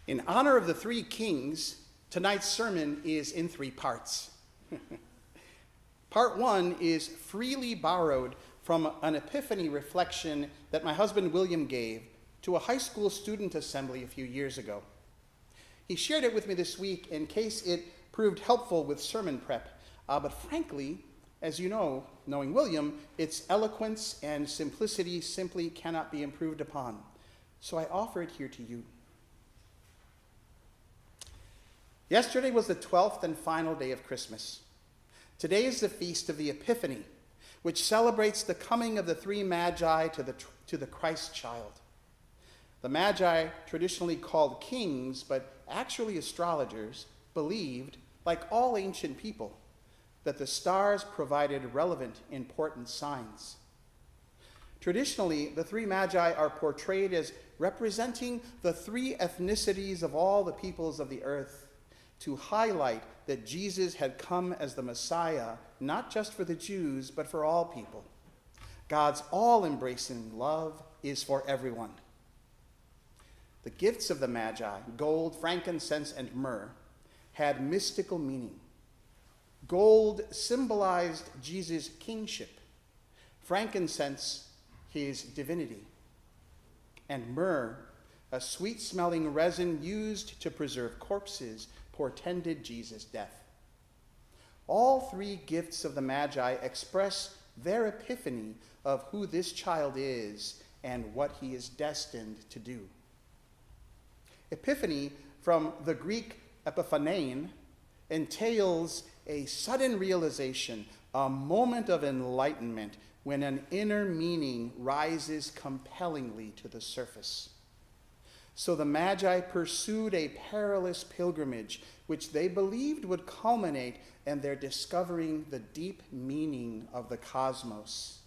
In honor of the three kings, tonight's sermon is in three parts. Part one is freely borrowed from an Epiphany reflection that my husband William gave to a high school student assembly a few years ago. He shared it with me this week in case it proved helpful with sermon prep, but frankly, as you know, knowing William, its eloquence and simplicity simply cannot be improved upon. So I offer it here to you. Yesterday was the 12th and final day of Christmas. Today is the feast of the Epiphany, which celebrates the coming of the three magi to the Christ child. The magi, traditionally called kings, but actually astrologers, believed, like all ancient people, that the stars provided relevant, important signs. Traditionally, the three magi are portrayed as representing the three ethnicities of all the peoples of the earth, to highlight that Jesus had come as the Messiah, not just for the Jews, but for all people. God's all-embracing love is for everyone. The gifts of the Magi, gold, frankincense, and myrrh, had mystical meaning. Gold symbolized Jesus' kingship, frankincense, his divinity, and myrrh, a sweet-smelling resin used to preserve corpses, portended Jesus' death. All three gifts of the Magi express their epiphany of who this child is and what he is destined to do. Epiphany, from the Greek epiphanein, entails a sudden realization, a moment of enlightenment when an inner meaning rises compellingly to the surface. So the Magi pursued a perilous pilgrimage, which they believed would culminate in their discovering the deep meaning of the cosmos.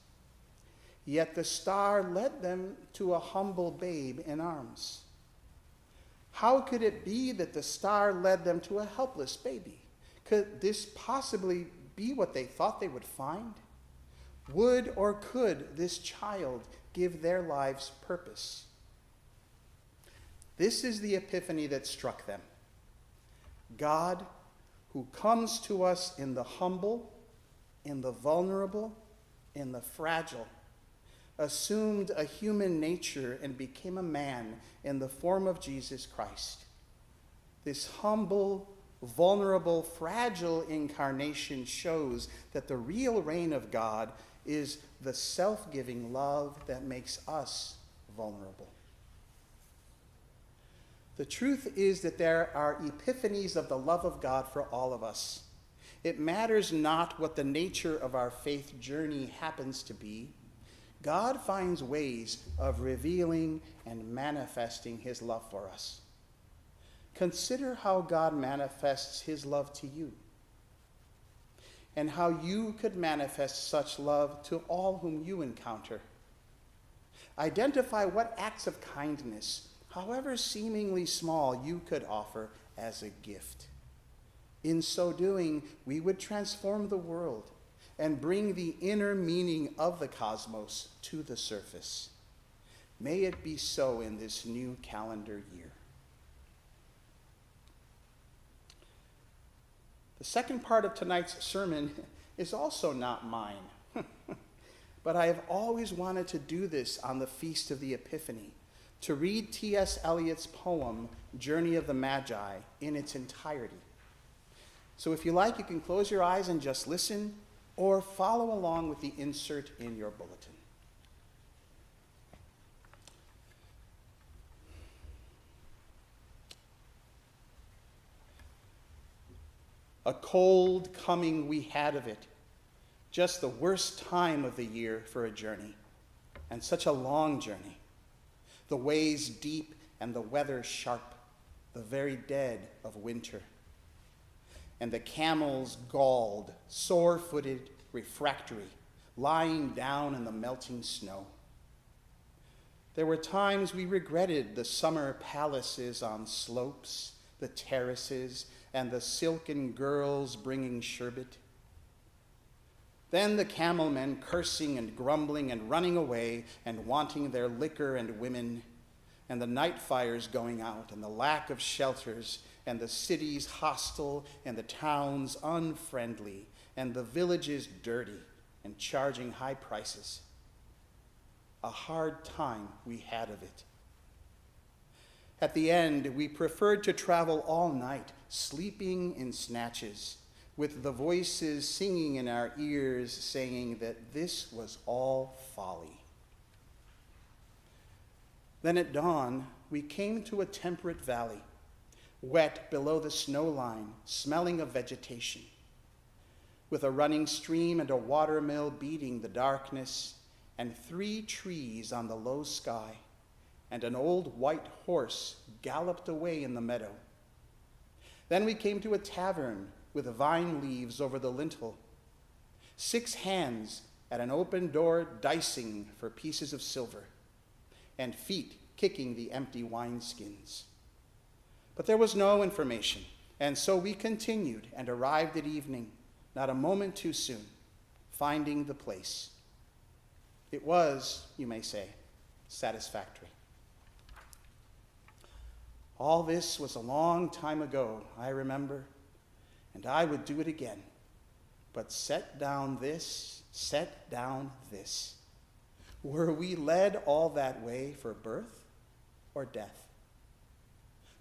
Yet the star led them to a humble babe in arms. How could it be that the star led them to a helpless baby? Could this possibly be what they thought they would find? Would or could this child give their lives purpose? This is the epiphany that struck them. God, who comes to us in the humble, in the vulnerable, in the fragile, assumed a human nature and became a man in the form of Jesus Christ. This humble, vulnerable, fragile incarnation shows that the real reign of God is the self-giving love that makes us vulnerable. The truth is that there are epiphanies of the love of God for all of us. It matters not what the nature of our faith journey happens to be. God finds ways of revealing and manifesting his love for us. Consider how God manifests his love to you, and how you could manifest such love to all whom you encounter. Identify what acts of kindness, however seemingly small, you could offer as a gift. In so doing, we would transform the world and bring the inner meaning of the cosmos to the surface. May it be so in this new calendar year. The second part of tonight's sermon is also not mine, but I have always wanted to do this on the Feast of the Epiphany, to read T.S. Eliot's poem, Journey of the Magi, in its entirety. So if you like, you can close your eyes and just listen, or follow along with the insert in your bulletin. A cold coming we had of it, just the worst time of the year for a journey, and such a long journey. The ways deep and the weather sharp, the very dead of winter. And the camels galled, sore-footed, refractory, lying down in the melting snow. There were times we regretted the summer palaces on slopes, the terraces, and the silken girls bringing sherbet. Then the camel men cursing and grumbling and running away and wanting their liquor and women, and the night fires going out, and the lack of shelters, and the cities hostile, and the towns unfriendly, and the villages dirty and charging high prices. A hard time we had of it. At the end, we preferred to travel all night, sleeping in snatches, with the voices singing in our ears, saying that this was all folly. Then at dawn, we came to a temperate valley, wet below the snow line, smelling of vegetation, with a running stream and a watermill beating the darkness, and 3 trees on the low sky, and an old white horse galloped away in the meadow. Then we came to a tavern with vine leaves over the lintel, 6 hands at an open door dicing for pieces of silver, and feet kicking the empty wineskins. But there was no information, and so we continued and arrived at evening, not a moment too soon, finding the place. It was, you may say, satisfactory. All this was a long time ago, I remember, and I would do it again. But set down this. Were we led all that way for birth or death?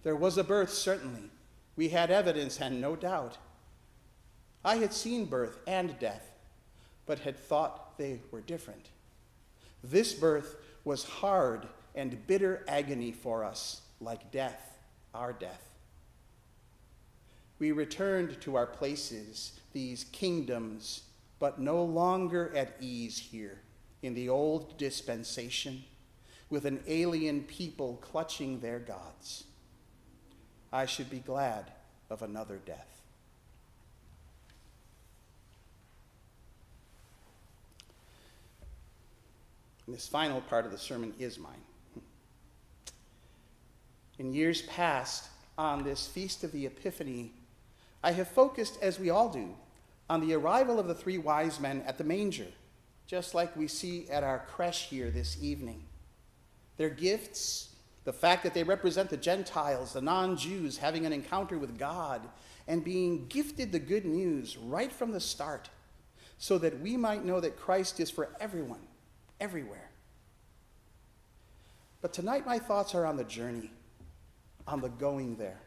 There was a birth, certainly. We had evidence and no doubt. I had seen birth and death, but had thought they were different. This birth was hard and bitter agony for us, like death, our death. We returned to our places, these kingdoms, but no longer at ease here in the old dispensation, with an alien people clutching their gods. I should be glad of another death. And this final part of the sermon is mine. In years past, on this feast of the Epiphany, I have focused, as we all do, on the arrival of the 3 wise men at the manger, just like we see at our creche here this evening. Their gifts, the fact that they represent the Gentiles, the non-Jews, having an encounter with God, and being gifted the good news right from the start, so that we might know that Christ is for everyone, everywhere. But tonight my thoughts are on the journey, on the going there.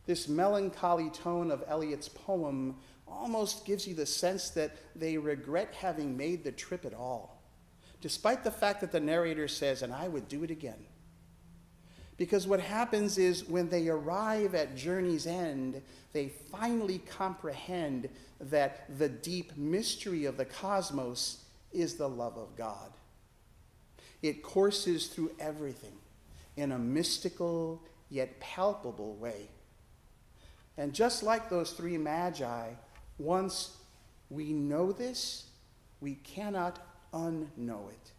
This melancholy tone of Eliot's poem almost gives you the sense that they regret having made the trip at all, despite the fact that the narrator says, and I would do it again. Because what happens is when they arrive at journey's end, they finally comprehend that the deep mystery of the cosmos is the love of God. It courses through everything in a mystical yet palpable way. And just like those 3 magi, once we know this, we cannot unknow it.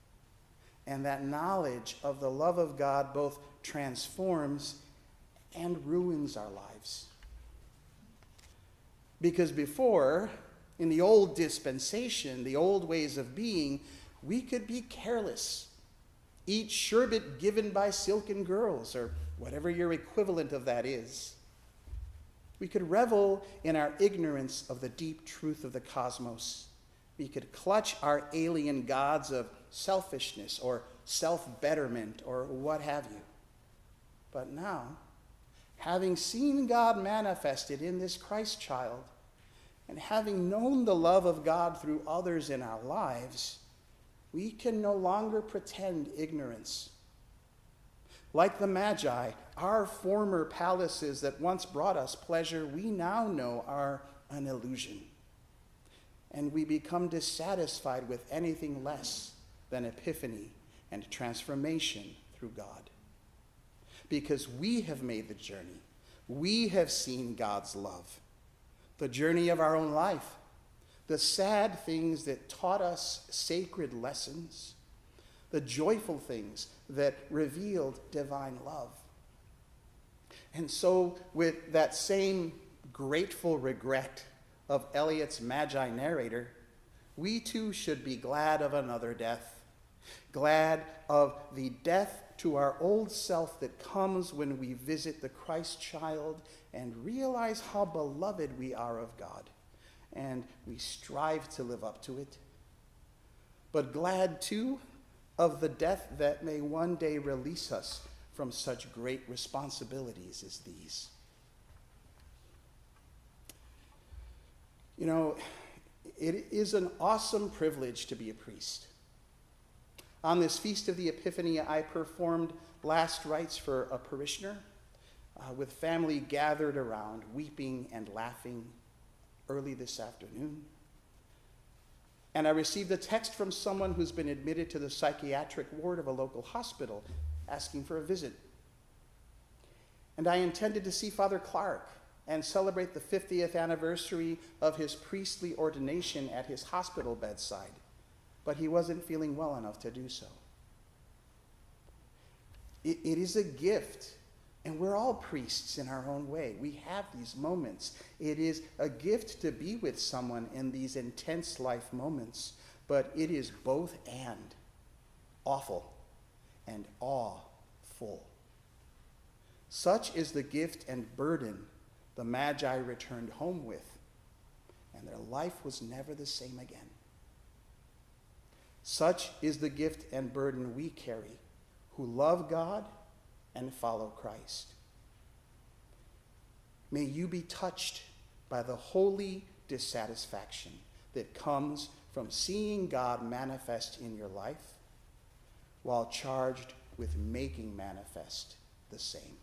And that knowledge of the love of God both transforms and ruins our lives. Because before, in the old dispensation, the old ways of being, we could be careless, eat sherbet given by silken girls, or whatever your equivalent of that is. We could revel in our ignorance of the deep truth of the cosmos. We could clutch our alien gods of selfishness or self-betterment or what have you. But now, having seen God manifested in this Christ child, and having known the love of God through others in our lives, we can no longer pretend ignorance. Like the Magi, our former palaces that once brought us pleasure, we now know are an illusion. And we become dissatisfied with anything less than epiphany and transformation through God. Because we have made the journey. We have seen God's love. The journey of our own life. The sad things that taught us sacred lessons. The joyful things that revealed divine love. And so, with that same grateful regret of Eliot's Magi narrator, we too should be glad of another death. Glad of the death to our old self that comes when we visit the Christ child and realize how beloved we are of God, and we strive to live up to it. But glad, too, of the death that may one day release us from such great responsibilities as these. You know, it is an awesome privilege to be a priest. On this Feast of the Epiphany, I performed last rites for a parishioner with family gathered around, weeping and laughing early this afternoon. And I received a text from someone who's been admitted to the psychiatric ward of a local hospital asking for a visit. And I intended to see Father Clark and celebrate the 50th anniversary of his priestly ordination at his hospital bedside, but he wasn't feeling well enough to do so. It is a gift, and we're all priests in our own way. We have these moments. It is a gift to be with someone in these intense life moments, but it is both and awful and awful. Such is the gift and burden the Magi returned home with, and their life was never the same again. Such is the gift and burden we carry, who love God and follow Christ. May you be touched by the holy dissatisfaction that comes from seeing God manifest in your life while charged with making manifest the same.